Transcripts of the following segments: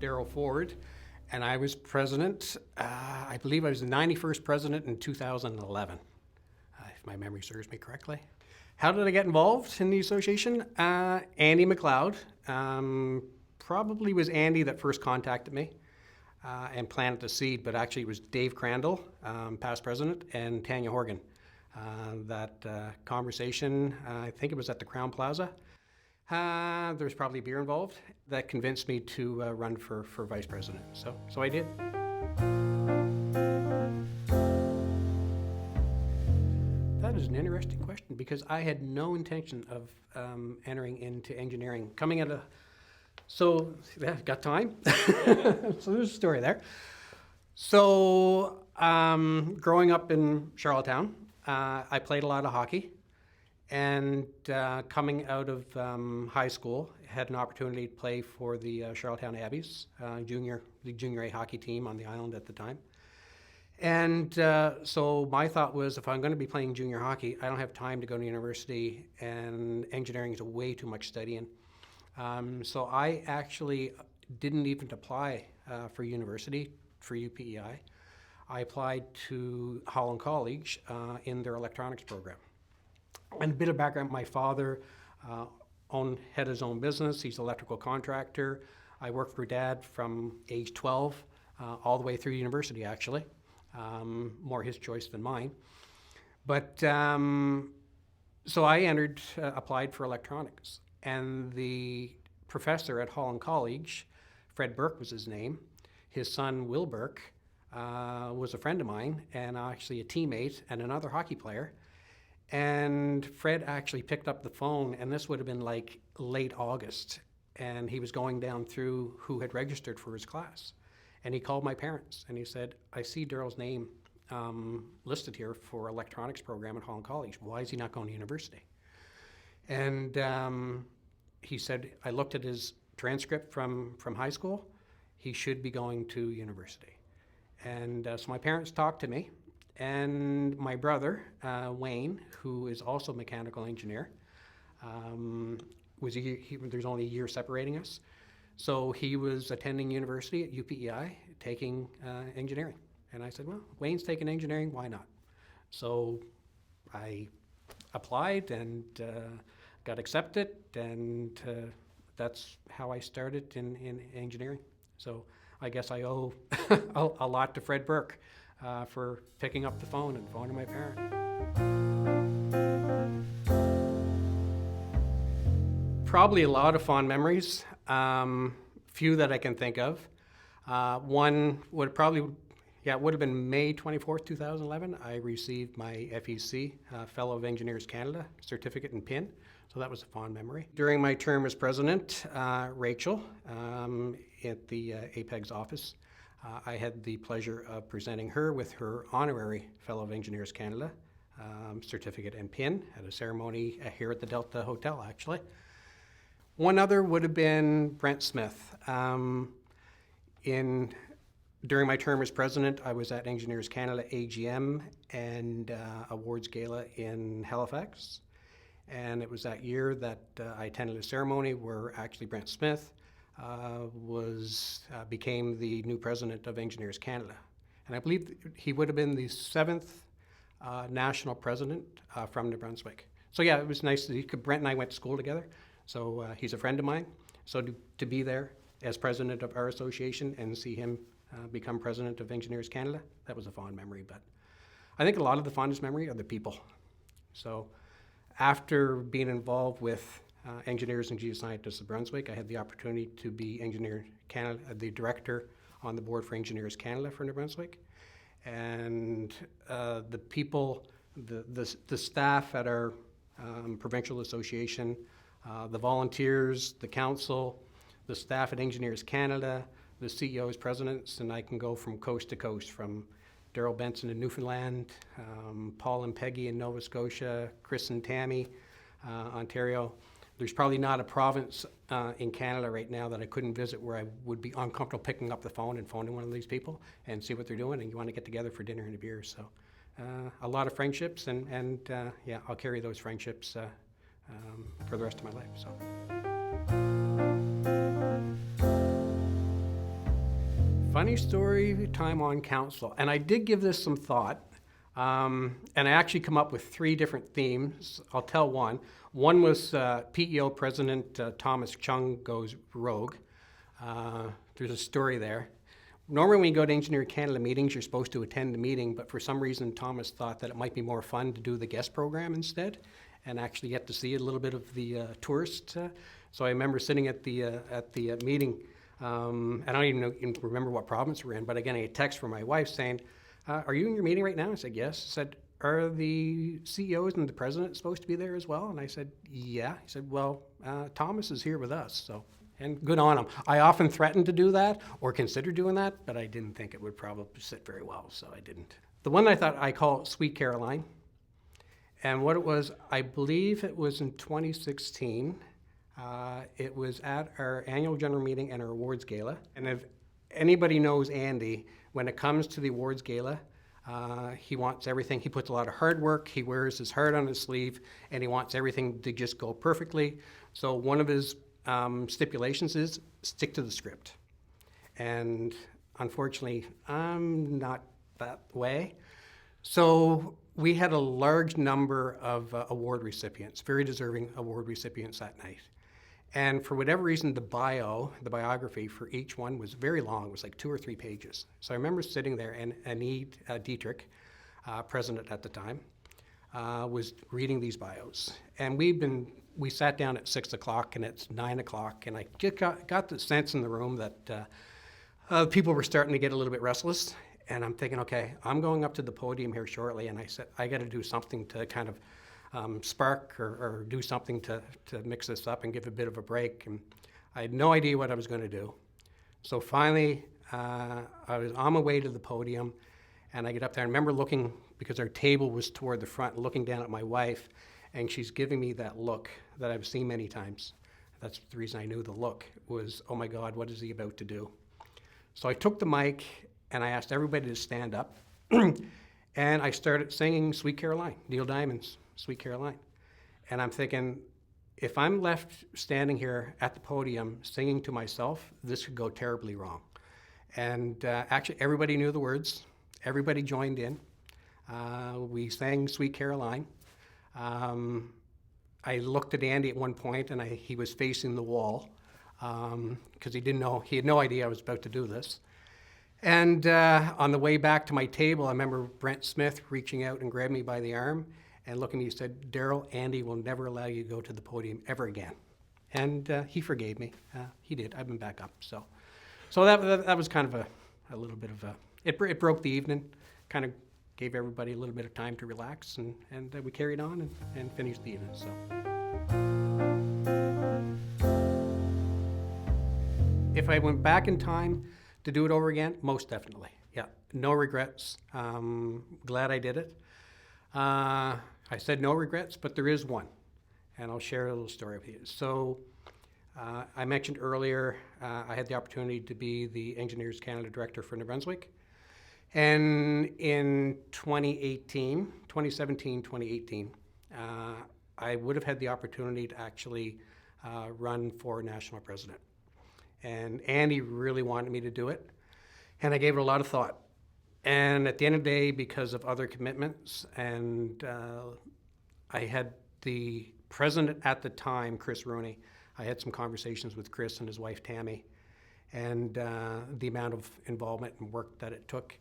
Darryl Ford, and I was president. I believe I was the 91st president in 2011, if my memory serves me correctly. How did I get involved in the association? Andy McLeod. Probably was Andy that first contacted me and planted the seed, but actually it was Dave Crandall, past president, and Tanya Horgan. That conversation, I think it was at the Crown Plaza. There was probably beer involved. That convinced me to run for vice president. So I did. That is an interesting question because I had no intention of entering into engineering. So yeah, got time? So there's a story there. So growing up in Charlottetown, I played a lot of hockey. And coming out of high school, had an opportunity to play for the Charlottetown Abbeys, the junior A hockey team on the island at the time. And so my thought was, if I'm going to be playing junior hockey, I don't have time to go to university, and engineering is way too much studying. So I actually didn't even apply for university, for UPEI. I applied to Holland College in their electronics program. And a bit of background, my father had his own business. He's an electrical contractor. I worked for Dad from age 12 all the way through university, actually. More his choice than mine. But so I applied for electronics. And the professor at Holland College, Fred Burke was his name. His son, Will Burke, was a friend of mine and actually a teammate and another hockey player. And Fred actually picked up the phone, and this would have been like late August, and he was going down through who had registered for his class. And he called my parents, and he said, I see Darryl's name listed here for electronics program at Holland College. Why is he not going to university? And he said, I looked at his transcript from high school. He should be going to university. And so my parents talked to me. And my brother, Wayne, who is also a mechanical engineer, there's only a year separating us. So he was attending university at UPEI, taking engineering. And I said, well, Wayne's taking engineering, why not? So I applied and got accepted, and that's how I started in engineering. So I guess I owe a lot to Fred Burke. For picking up the phone and phoning my parent. Probably a lot of fond memories, few that I can think of. One would have been May 24th, 2011. I received my FEC, Fellow of Engineers Canada, certificate and pin. So that was a fond memory. During my term as president, Rachel at the APEG's office, I had the pleasure of presenting her with her honorary Fellow of Engineers Canada certificate and pin at a ceremony here at the Delta Hotel, actually. One other would have been Brent Smith. During my term as president, I was at Engineers Canada AGM and Awards Gala in Halifax. And it was that year that I attended a ceremony where actually Brent Smith became the new president of Engineers Canada. And I believe he would have been the 7th national president from Nouveau-Brunswick. So yeah, it was nice that Brent and I went to school together. So he's a friend of mine. So to be there as president of our association and see him become president of Engineers Canada, that was a fond memory. But I think a lot of the fondest memory are the people. So after being involved with Engineers and Geoscientists of Brunswick, I had the opportunity to be Engineer Canada, the director on the board for Engineers Canada for New Brunswick. And the people, the staff at our provincial association, the volunteers, the council, the staff at Engineers Canada, the CEOs, presidents, and I can go from coast to coast, from Darryl Benson in Newfoundland, Paul and Peggy in Nova Scotia, Chris and Tammy, Ontario. There's probably not a province in Canada right now that I couldn't visit where I would be uncomfortable picking up the phone and phoning one of these people and see what they're doing, and you want to get together for dinner and a beer. So a lot of friendships, and yeah, I'll carry those friendships for the rest of my life. So. Funny story time on council, and I did give this some thought, and I actually come up with 3 different themes. I'll tell one. One was PEO President Thomas Chung goes rogue. There's a story there. Normally when you go to Engineer Canada meetings, you're supposed to attend the meeting, but for some reason Thomas thought that it might be more fun to do the guest program instead and actually get to see a little bit of the tourist. So I remember sitting at the meeting. I don't even remember what province we're in, but again, I get a text from my wife saying, are you in your meeting right now? I said, yes. I said, are the CEOs and the president supposed to be there as well? And I said, yeah. He said, well, Thomas is here with us, so, and good on him. I often threatened to do that or consider doing that, but I didn't think it would probably sit very well, so I didn't. The one I thought I call Sweet Caroline, and what it was, I believe it was in 2016. It was at our annual general meeting and our awards gala. And if anybody knows Andy, when it comes to the awards gala, he wants everything. He puts a lot of hard work. He wears his heart on his sleeve, and he wants everything to just go perfectly. So one of his stipulations is stick to the script. And unfortunately, I'm not that way. So we had a large number of award recipients, very deserving award recipients that night. And for whatever reason, the biography for each one was very long. It was like 2 or 3 pages. So I remember sitting there, and Annie Dietrich, president at the time, was reading these bios. And we sat down at 6 o'clock, and it's 9 o'clock, and I just got the sense in the room that people were starting to get a little bit restless. And I'm thinking, okay, I'm going up to the podium here shortly, and I said, I got to do something to kind of spark or do something to mix this up and give a bit of a break. And I had no idea what I was going to do. So finally, I was on my way to the podium, and I get up there. I remember looking, because our table was toward the front, looking down at my wife, and she's giving me that look that I've seen many times. That's the reason I knew the look was, oh my God, what is he about to do? So I took the mic, and I asked everybody to stand up, and I started singing Sweet Caroline, Neil Diamond's Sweet Caroline. And I'm thinking, if I'm left standing here at the podium singing to myself, this could go terribly wrong. And actually, everybody knew the words. Everybody joined in. We sang Sweet Caroline. I looked at Andy at one point, and he was facing the wall because he had no idea I was about to do this. And on the way back to my table, I remember Brent Smith reaching out and grabbed me by the arm and looking at me and said, Darryl, Andy will never allow you to go to the podium ever again. And he forgave me. He did. I've been back up. So that was kind of a little bit of it broke the evening, kind of gave everybody a little bit of time to relax, and we carried on and finished the evening. So. If I went back in time to do it over again, most definitely. Yeah, no regrets. Glad I did it. I said no regrets, but there is one, and I'll share a little story with you. So I mentioned earlier I had the opportunity to be the Engineers Canada Director for Nouveau-Brunswick, and in 2017, I would have had the opportunity to actually run for national president. And Andy really wanted me to do it, and I gave it a lot of thought. And at the end of the day, because of other commitments, and I had the president at the time, Chris Rooney, I had some conversations with Chris and his wife Tammy, and the amount of involvement and work that it took.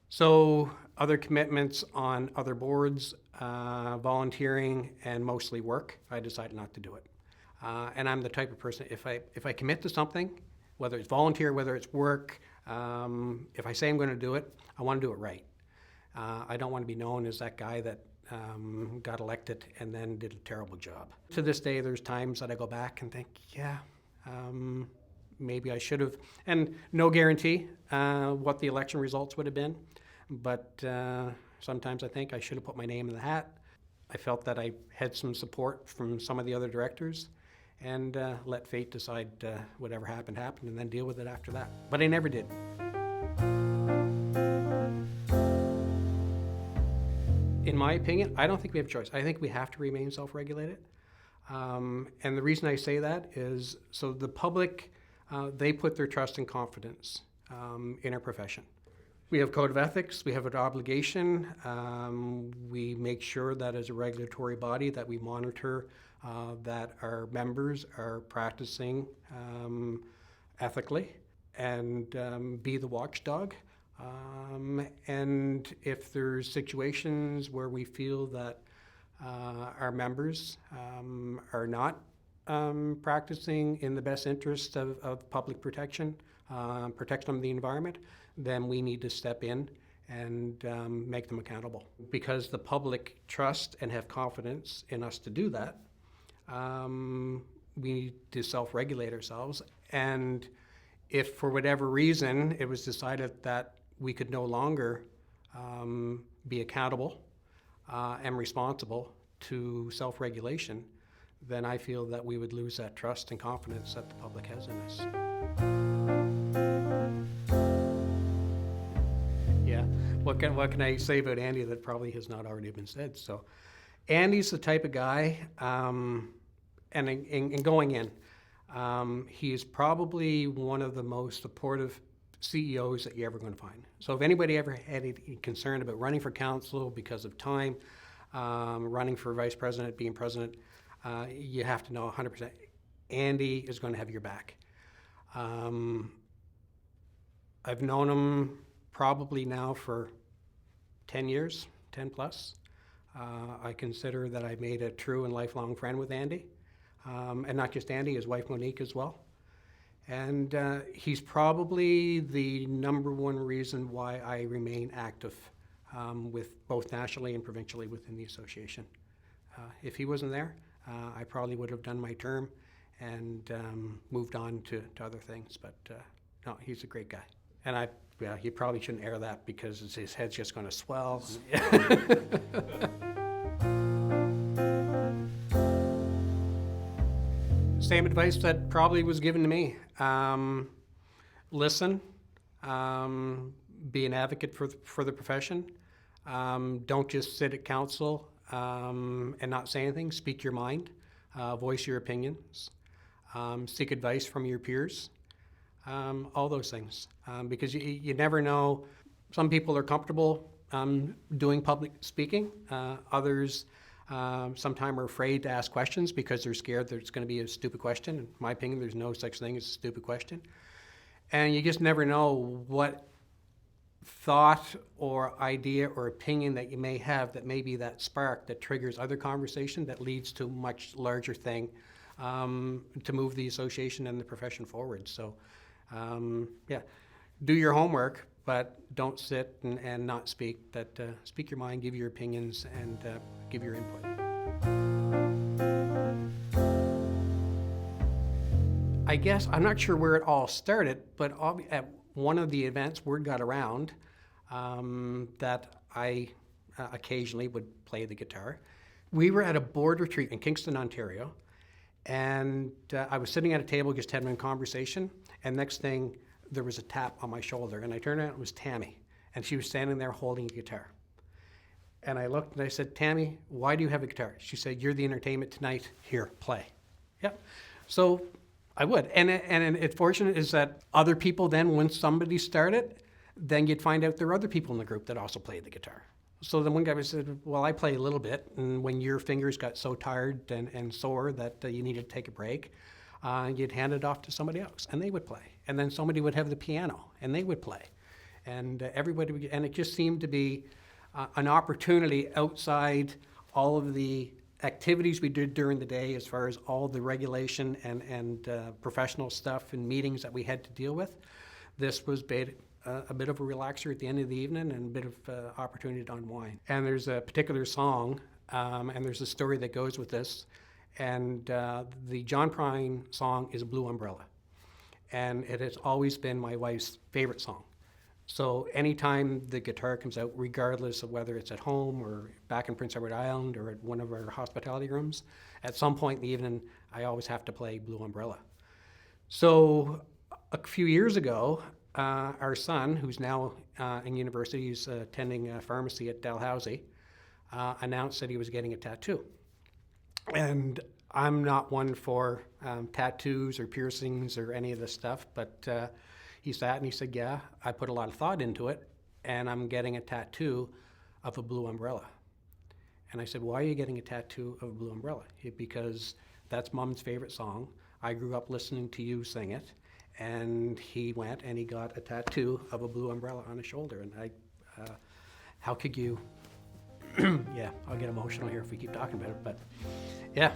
So other commitments on other boards, volunteering, and mostly work, I decided not to do it. And I'm the type of person, if I commit to something, whether it's volunteer, whether it's work, if I say I'm going to do it, I want to do it right. I don't want to be known as that guy that got elected and then did a terrible job. To this day, there's times that I go back and think, yeah, maybe I should have, and no guarantee what the election results would have been, but sometimes I think I should have put my name in the hat. I felt that I had some support from some of the other directors, and let fate decide whatever happened, and then deal with it after that. But I never did. In my opinion, I don't think we have a choice. I think we have to remain self-regulated. And the reason I say that is so the public, they put their trust and confidence in our profession. We have code of ethics, we have an obligation. We make sure that as a regulatory body that we monitor that our members are practicing ethically and be the watchdog. And if there's situations where we feel that our members are not practicing in the best interest of public protection, protection of the environment, then we need to step in and make them accountable. Because the public trust and have confidence in us to do that, we need to self-regulate ourselves. And if for whatever reason it was decided that we could no longer be accountable and responsible to self-regulation, then I feel that we would lose that trust and confidence that the public has in us. Yeah, what can I say about Andy that probably has not already been said? So Andy's the type of guy, and in going in, he is probably one of the most supportive CEOs that you're ever going to find. So if anybody ever had any concern about running for council because of time, running for vice president, being president, you have to know 100% Andy is going to have your back. I've known him probably now for 10 years, 10 plus. I consider that I made a true and lifelong friend with Andy. And not just Andy, his wife Monique as well. And he's probably the number one reason why I remain active with both nationally and provincially within the association. If he wasn't there, I probably would have done my term and moved on to other things. But no, he's a great guy. And he probably shouldn't air that because his head's just going to swell. Same advice that probably was given to me. Listen, be an advocate for the profession. Don't just sit at council and not say anything. Speak your mind, voice your opinions, seek advice from your peers, all those things. Because you never know, some people are comfortable doing public speaking, others sometimes are afraid to ask questions because they're scared that it's going to be a stupid question. In my opinion, there's no such thing as a stupid question. And you just never know what thought or idea or opinion that you may have that may be that spark that triggers other conversation that leads to a much larger thing to move the association and the profession forward. So, yeah, do your homework, but don't sit and not speak. Speak your mind, give your opinions, and give your input. I guess, I'm not sure where it all started, but at one of the events, word got around that I occasionally would play the guitar. We were at a board retreat in Kingston, Ontario, and I was sitting at a table just having a conversation, and next thing, there was a tap on my shoulder, and I turned around, it was Tammy, and she was standing there holding a guitar. And I looked and I said, Tammy, why do you have a guitar? She said, you're the entertainment tonight, here, play. Yep. So I would. And it's fortunate is that other people then, when somebody started, then you'd find out there are other people in the group that also played the guitar. So then one guy said, well, I play a little bit, and when your fingers got so tired and sore that you needed to take a break, you'd hand it off to somebody else, and they would play. And then somebody would have the piano, and they would play. And everybody would, and it just seemed to be an opportunity outside all of the activities we did during the day as far as all the regulation and professional stuff and meetings that we had to deal with. This was a bit of a relaxer at the end of the evening and a bit of opportunity to unwind. And there's a particular song, and there's a story that goes with this. And the John Prine song is Blue Umbrella. And it has always been my wife's favorite song. So anytime the guitar comes out, regardless of whether it's at home or back in Prince Edward Island or at one of our hospitality rooms, at some point in the evening, I always have to play Blue Umbrella. So a few years ago, our son, who's now in university, he's attending pharmacy at Dalhousie, announced that he was getting a tattoo. And I'm not one for tattoos or piercings or any of this stuff, but he sat and he said, yeah, I put a lot of thought into it, and I'm getting a tattoo of a blue umbrella. And I said, why are you getting a tattoo of a blue umbrella? Because that's Mom's favorite song. I grew up listening to you sing it. And he went and he got a tattoo of a blue umbrella on his shoulder. And how could you, yeah, I'll get emotional here if we keep talking about it, but yeah.